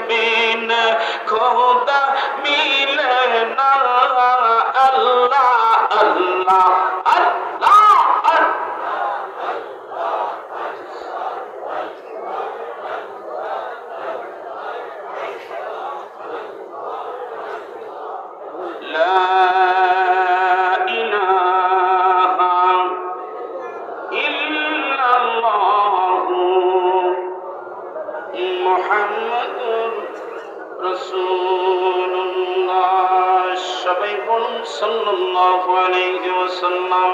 बिन खुदा मिले ना अल्लाह अल्लाह अल्लाह ला इलाहा इल्लल्लाहु मुहम्मदुर রাসূলুল্লাহ। সবাই বলুন সাল্লাল্লাহু আলাইহি ওয়াসাল্লাম।